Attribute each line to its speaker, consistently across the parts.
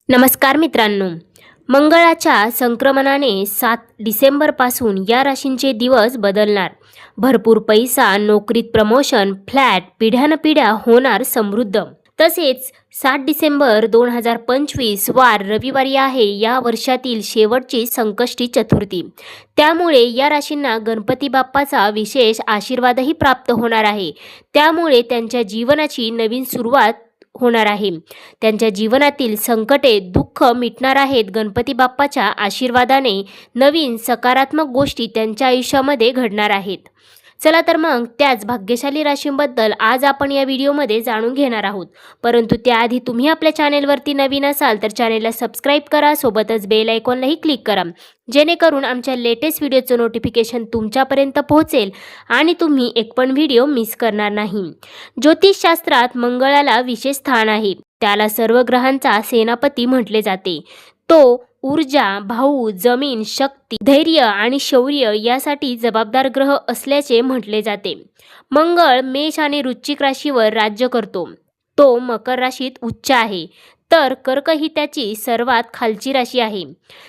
Speaker 1: नमस्कार मित्रांनो, मंगळाच्या संक्रमणाने 7 डिसेंबरपासून या राशींचे दिवस बदलणार. भरपूर पैसा, नोकरीत प्रमोशन, फ्लॅट, पिढ्यानपिढ्या होणार समृद्ध. तसेच 7 डिसेंबर 2025 वार रविवारी आहे या वर्षातील शेवटची संकष्टी चतुर्थी. त्यामुळे या राशींना गणपती बाप्पाचा विशेष आशीर्वादही प्राप्त होणार आहे. त्यामुळे त्यांच्या जीवनाची नवीन सुरुवात होणार आहे. त्यांच्या जीवनातील संकटे, दुःख मिटणार आहेत. गणपती बाप्पाच्या आशीर्वादाने नवीन सकारात्मक गोष्टी त्यांच्या आयुष्यामध्ये घडणार आहेत. चला तर मग त्याच भाग्यशाली राशींबद्दल आज आपण या व्हिडिओमध्ये जाणून घेणार आहोत. परंतु त्याआधी तुम्ही आपल्या चॅनेलवरती नवीन असाल तर चॅनेलला सबस्क्राईब करा, सोबतच बेल आयकॉनलाही क्लिक करा, जेणेकरून आमच्या लेटेस्ट व्हिडिओचं नोटिफिकेशन तुमच्यापर्यंत पोहोचेल आणि तुम्ही एक पण व्हिडिओ मिस करणार नाही. ज्योतिषशास्त्रात मंगळाला विशेष स्थान आहे. त्याला सर्व ग्रहांचा सेनापती म्हटले जाते. तो ऊर्जा, भाऊ, जमीन, शक्ती, धैर्य आणि शौर्य यासाठी जबाबदार ग्रह असल्याचे म्हटले जाते. मंगळ मेष आणि वृश्चिक राशीवर राज्य करतो. तो मकर राशीत उच्च आहे, तर कर्क ही त्याची सर्वात खालची राशी आहे.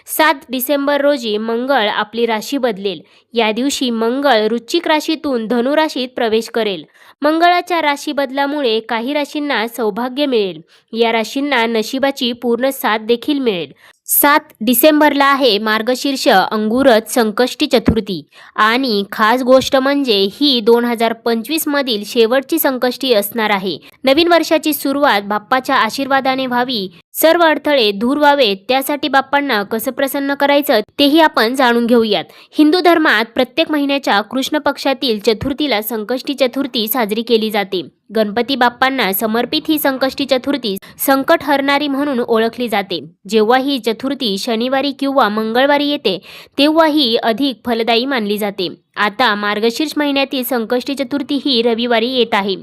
Speaker 1: 7 डिसेंबर रोजी मंगळ आपली राशी बदलेल. या दिवशी मंगळ वृश्चिक राशीतून धनु राशीत प्रवेश करेल. मंगळाच्या राशी बदलामुळे काही राशींना सौभाग्य मिळेल. या राशींना नशिबाची पूर्ण साथ देखील मिळेल. 7 डिसेंबरला आहे मार्गशीर्ष अंगुरत संकष्टी चतुर्थी आणि खास गोष्ट म्हणजे ही 2025 मधील शेवटची संकष्टी असणार आहे. नवीन वर्षाची सुरुवात बाप्पाच्या आशीर्वादाने व्हावी, सर्व अडथळे दूर व्हावेत, त्यासाठी बाप्पांना कसं प्रसन्न करायचं तेही आपण जाणून घेऊयात. हिंदू धर्मात प्रत्येक महिन्याच्या कृष्ण पक्षातील चतुर्थीला संकष्टी चतुर्थी साजरी केली जाते. गणपती बाप्पांना समर्पित ही संकष्टी चतुर्थी संकट हरणारी म्हणून ओळखली जाते. जेव्हा ही चतुर्थी शनिवारी किंवा मंगळवारी येते तेव्हा ही अधिक फलदायी मानली जाते. आता मार्गशीर्ष महिन्यातील संकष्टी चतुर्थी ही रविवारी येत आहे.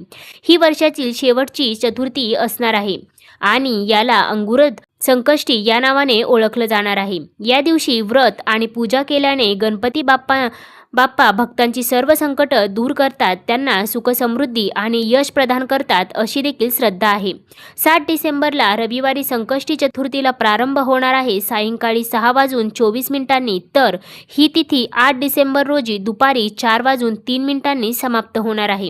Speaker 1: ही वर्षातील शेवटची चतुर्थी असणार आहे आणि याला अंगुरत संकष्टी या नावाने ओळखलं जाणार आहे. या दिवशी व्रत आणि पूजा केल्याने गणपती बाप्पा भक्तांची सर्व संकट दूर करतात, त्यांना सुख समृद्धी आणि यश प्रदान करतात अशी देखील श्रद्धा आहे. 7 डिसेंबरला रविवारी संकष्टी चतुर्थीला प्रारंभ होणार आहे सायंकाळी 6:24 तर ही तिथी 8 डिसेंबर रोजी दुपारी 4:03 समाप्त होणार आहे.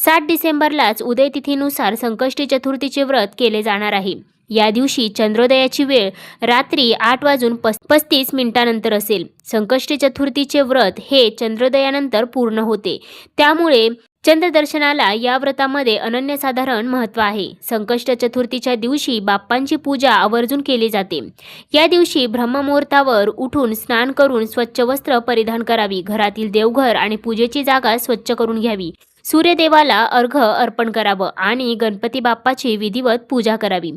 Speaker 1: 7 डिसेंबरलाच उदय तिथीनुसार संकष्टी चतुर्थीचे व्रत केले जाणार आहे. या दिवशी चंद्रोदयाची वेळ रात्री 8:35 असेल. संकष्टी चतुर्थीचे व्रत हे चंद्रोदयानंतर पूर्ण होते. त्यामुळे चंद्रदर्शनाला या व्रतामध्ये अनन्यसाधारण महत्त्व आहे. संकष्ट चतुर्थीच्या दिवशी बाप्पांची पूजा आवर्जून केली जाते. या दिवशी ब्रह्ममुहूर्तावर उठून स्नान करून स्वच्छ वस्त्र परिधान करावी. घरातील देवघर आणि पूजेची जागा स्वच्छ करून घ्यावी. सूर्यदेवाला अर्घ्य अर्पण करावं आणि गणपती बाप्पाची विधिवत पूजा करावी.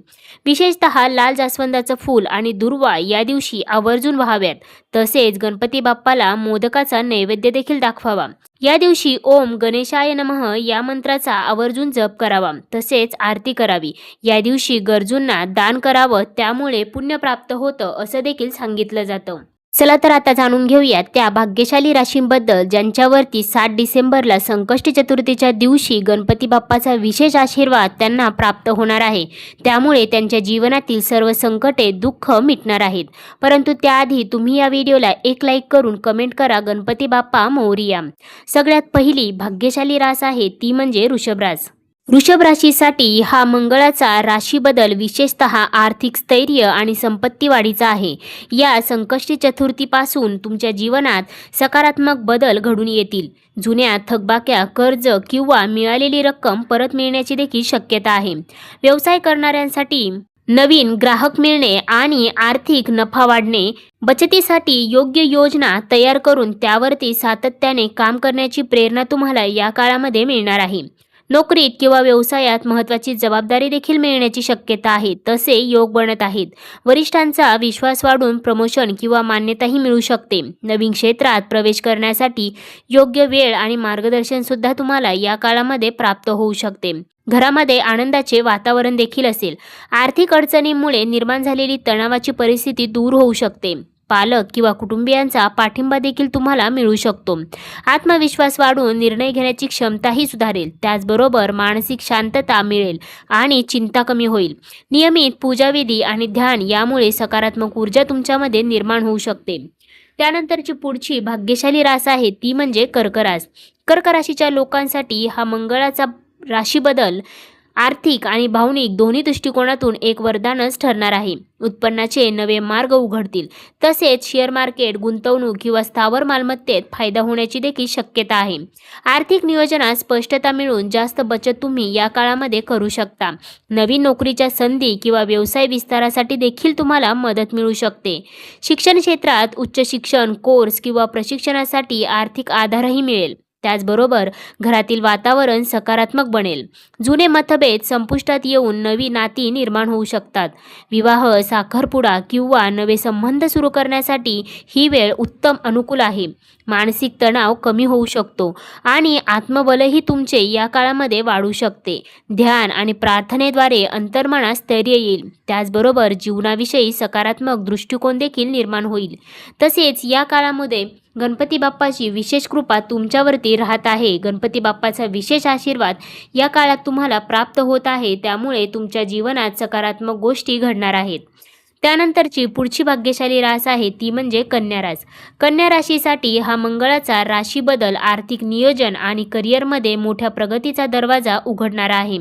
Speaker 1: विशेषतः लाल जास्वंदाचं फूल आणि दुर्वा या दिवशी आवर्जून व्हाव्यात. तसेच गणपती बाप्पाला मोदकाचा नैवेद्य देखील दाखवावा. या दिवशी ओम गणेशाय नमः या मंत्राचा आवर्जून जप करावा. तसेच आरती करावी. या दिवशी गरजूंना दान करावं, त्यामुळे पुण्य प्राप्त होतं असं देखील सांगितलं जातं. चला तर आता जाणून घेऊया त्या भाग्यशाली राशींबद्दल ज्यांच्यावरती 7 डिसेंबरला संकष्टी चतुर्थीच्या दिवशी गणपती बाप्पाचा विशेष आशीर्वाद त्यांना प्राप्त होणार आहे. त्यामुळे त्यांच्या जीवनातील सर्व संकटे, दुःख मिटणार आहेत. परंतु त्याआधी तुम्ही या व्हिडिओला एक लाईक करून कमेंट करा, गणपती बाप्पा मोरया. सगळ्यात पहिली भाग्यशाली रास आहे ती म्हणजे वृषभ रास. वृषभ राशीसाठी हा मंगळाचा राशी बदल विशेषतः आर्थिक स्थैर्य आणि संपत्ती वाढीचा आहे. या संकष्टी चतुर्थीपासून तुमच्या जीवनात सकारात्मक बदल घडून येतील. जुन्या थकबाक्या, कर्ज किंवा मिळालेली रक्कम परत मिळण्याची देखील शक्यता आहे. व्यवसाय करणाऱ्यांसाठी नवीन ग्राहक मिळणे आणि आर्थिक नफा वाढणे. बचतीसाठी योग्य योजना तयार करून त्यावरती सातत्याने काम करण्याची प्रेरणा तुम्हाला या काळामध्ये मिळणार आहे. नोकरीत किंवा व्यवसायात महत्त्वाची जबाबदारी देखील मिळण्याची शक्यता आहे. तसे योग बनत आहेत. वरिष्ठांचा विश्वास वाढून प्रमोशन किंवा मान्यताही मिळू शकते. नवीन क्षेत्रात प्रवेश करण्यासाठी योग्य वेळ आणि मार्गदर्शन सुद्धा तुम्हाला या काळामध्ये प्राप्त होऊ शकते. घरामध्ये आनंदाचे वातावरण देखील असेल. आर्थिक अडचणींमुळे निर्माण झालेली तणावाची परिस्थिती दूर होऊ शकते. पालक किंवा कुटुंबियांचा पाठिंबा देखील तुम्हाला मिळू शकतो. आत्मविश्वास वाढून निर्णय घेण्याची क्षमताही सुधारेल. त्याचबरोबर मानसिक शांतता मिळेल आणि चिंता कमी होईल. नियमित पूजाविधी आणि ध्यान यामुळे सकारात्मक ऊर्जा तुमच्यामध्ये निर्माण होऊ शकते. त्यानंतरची पुढची भाग्यशाली रास आहे ती म्हणजे कर्क रास. कर्क राशीच्या लोकांसाठी हा मंगळाचा राशी बदल आर्थिक आणि भावनिक दोन्ही दृष्टिकोनातून एक वरदानच ठरणार आहे. उत्पन्नाचे नवे मार्ग उघडतील. तसेच शेअर मार्केट, गुंतवणूक किंवा स्थावर मालमत्तेत फायदा होण्याची देखील शक्यता आहे. आर्थिक नियोजनात स्पष्टता मिळून जास्त बचत तुम्ही या काळामध्ये करू शकता. नवीन नोकरीच्या संधी किंवा व्यवसाय विस्तारासाठी देखील तुम्हाला मदत मिळू शकते. शिक्षण क्षेत्रात उच्च शिक्षण, कोर्स किंवा प्रशिक्षणासाठी आर्थिक आधारही मिळेल. त्याचबरोबर घरातील वातावरण सकारात्मक बनेल. जुने मतभेद संपुष्टात येऊन नवी नाती निर्माण होऊ शकतात. विवाह, साखरपुडा किंवा नवे संबंध सुरू करण्यासाठी ही वेळ उत्तम अनुकूल आहे. मानसिक तणाव कमी होऊ शकतो आणि आत्मबलही तुमचे या काळामध्ये वाढू शकते. ध्यान आणि प्रार्थनेद्वारे अंतर्मनात स्थैर्य येईल. त्याचबरोबर जीवनाविषयी सकारात्मक दृष्टिकोन देखील निर्माण होईल. तसेच या काळामध्ये गणपती बाप्पाची विशेष कृपा तुमच्यावरती राहत आहे. गणपती बाप्पाचा विशेष आशीर्वाद या काळात तुम्हाला प्राप्त होत आहे. त्यामुळे तुमच्या जीवनात सकारात्मक गोष्टी घडणार आहेत. त्यानंतरची पुढची भाग्यशाली रास आहे ती म्हणजे कन्या रास. कन्या राशीसाठी हा मंगळाचा राशी बदल आर्थिक नियोजन आणि करिअरमध्ये मोठ्या प्रगतीचा दरवाजा उघडणारा आहे.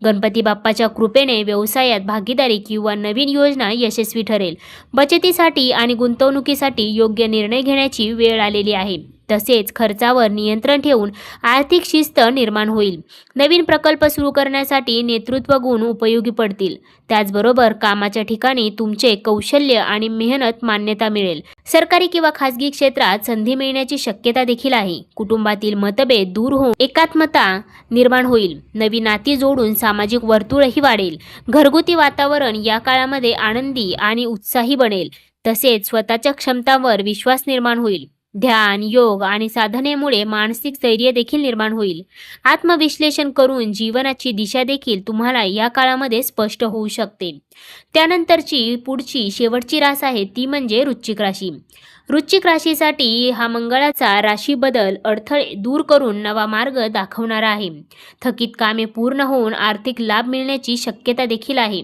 Speaker 1: गणपती बाप्पाच्या कृपेने व्यवसायात भागीदारी किंवा नवीन योजना यशस्वी ठरेल. बचतीसाठी आणि गुंतवणुकीसाठी योग्य निर्णय घेण्याची वेळ आलेली आहे. तसेच खर्चावर नियंत्रण ठेवून आर्थिक शिस्त निर्माण होईल. नवीन प्रकल्प सुरू करण्यासाठी नेतृत्व गुण उपयोगी पडतील. त्याचबरोबर कामाच्या ठिकाणी तुमचे कौशल्य आणि मेहनत मान्यता मिळेल. सरकारी किंवा खासगी क्षेत्रात संधी मिळण्याची शक्यता देखील आहे. कुटुंबातील मतभेद दूर होऊन एकात्मता निर्माण होईल. नवी नाती जोडून सामाजिक वर्तुळही वाढेल. घरगुती वातावरण या काळामध्ये आनंदी आणि उत्साही बनेल. तसेच स्वतःच्या क्षमतांवर विश्वास निर्माण होईल. ध्यान, योग आणि साधनेमुळे मानसिक स्थैर्य देखील निर्माण होईल. आत्मविश्लेषण करून जीवनाची दिशा देखील तुम्हाला या काळामध्ये स्पष्ट होऊ शकते. त्यानंतरची पुढची शेवटची रास आहे ती म्हणजे वृश्चिक राशी. वृश्चिक राशीसाठी हा मंगळाचा राशी बदल अडथळे दूर करून नवा मार्ग दाखवणारा आहे. थकीत कामे पूर्ण होऊन आर्थिक लाभ मिळण्याची शक्यता देखील आहे.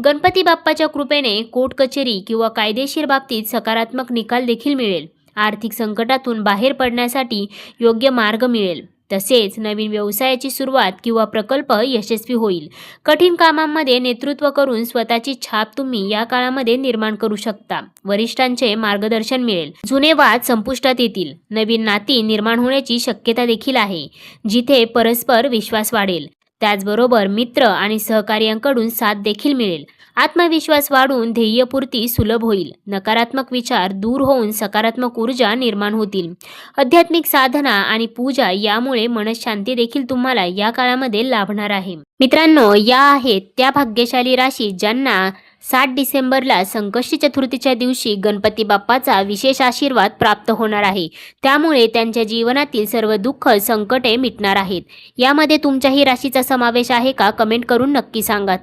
Speaker 1: गणपती बाप्पाच्या कृपेने कोर्ट कचेरी किंवा कायदेशीर बाबतीत सकारात्मक निकाल देखील मिळेल. आर्थिक संकटातून बाहेर पडण्यासाठी योग्य मार्ग मिळेल. तसेच नवीन व्यवसायाची सुरुवात किंवा प्रकल्प यशस्वी होईल. कठीण कामांमध्ये नेतृत्व करून स्वतःची छाप तुम्ही या काळामध्ये निर्माण करू शकता. वरिष्ठांचे मार्गदर्शन मिळेल. जुने वाद संपुष्टात येतील. नवीन नाती निर्माण होण्याची शक्यता देखील आहे, जिथे परस्पर विश्वास वाढेल. त्याचबरोबर मित्र आणि सहकार्यांकडून साथ देखील मिळेल. आत्मविश्वास वाढून ध्येयपूर्ती सुलभ होईल. नकारात्मक विचार दूर होऊन सकारात्मक ऊर्जा निर्माण होतील. आध्यात्मिक साधना आणि पूजा यामुळे मनशांती देखील तुम्हाला या काळामध्ये लाभणार आहे. मित्रांनो, या आहेत त्या भाग्यशाली राशी ज्यांना 7 डिसेंबरला संकष्टी चतुर्थीच्या दिवशी गणपती बाप्पाचा विशेष आशीर्वाद प्राप्त होणार आहे. त्यामुळे त्यांच्या जीवनातील सर्व दुःख, संकटे मिटणार आहेत. यामध्ये तुमच्याही राशीचा समावेश आहे का? कमेंट करून नक्की सांगा.